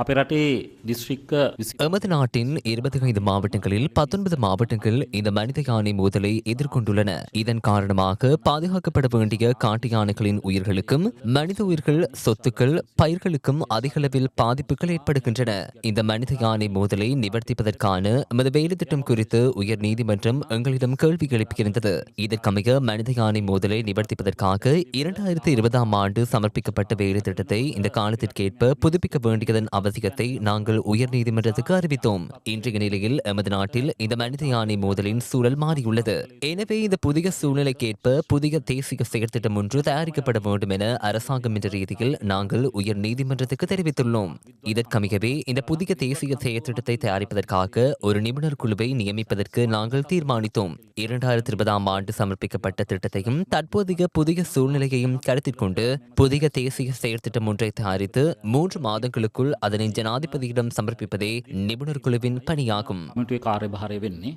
අපේ රටේ දිස්ත්‍රික්ක எமது நாட்டின் 25 மாவட்டங்களில் 19 மாவட்டங்கள் இந்த மனித யானை மோதலை எதிர்கொண்டுள்ளன. இதன் காரணமாக பாதுகாக்கப்பட வேண்டிய காட்டு யானைகளின் உயிர்களுக்கும் மனித உயிர்கள், சொத்துக்கள், பயிர்களுக்கும் அதிகளவில் பாதிப்புகள் ஏற்படுகின்றன. இந்த மனித யானை மோதலை நிவர்த்திப்பதற்கான எமது வேலை திட்டம் குறித்து உயர் நீதிமன்றம் எங்களிடம் கேள்வி எழுப்பியிருந்தது. இதற்கமைய மனித யானை மோதலை நிவர்த்திப்பதற்காக 2020ஆம் ஆண்டு சமர்ப்பிக்கப்பட்ட வேலை திட்டத்தை இந்த காலத்திற்கேற்ப புதுப்பிக்க வேண்டியதன் அவசியத்தை நாங்கள் உயர்நீதிமன்றத்துக்கு அறிவித்தோம். இன்றைய நிலையில் எமது நாட்டில் இந்த மனித யானை மோதலின் சூழல் மாறியுள்ளது. எனவே இந்த புதிய சூழ்நிலைக்கேற்ப புதிய தேசிய செயற்திட்டம் ஒன்று தயாரிக்கப்பட வேண்டும் என அரசாங்கம் என்ற ரீதியில் நாங்கள் உயர் நீதிமன்றத்துக்கு தெரிவித்துள்ளோம். இதற்கமையவே இந்த புதிய தேசிய செயற்திட்டத்தை தயாரிப்பதற்காக ஒரு நிபுணர் குழுவை நியமிப்பதற்கு நாங்கள் தீர்மானித்தோம். 2020ஆம் ஆண்டு சமர்ப்பிக்கப்பட்ட திட்டத்தையும் தற்போதைய புதிய சூழ்நிலையையும் கருத்தில் கொண்டு புதிய தேசிய செயற்திட்டம் ஒன்றை தயாரித்து 3 மாதங்களுக்குள் அதனை ஜனாதிபதியிடம் சமர்ப்பிப்பதே நிபுணர் குழுவின் பணியாகும். කමිටුවේ කාර්යභාරය වෙන්නේ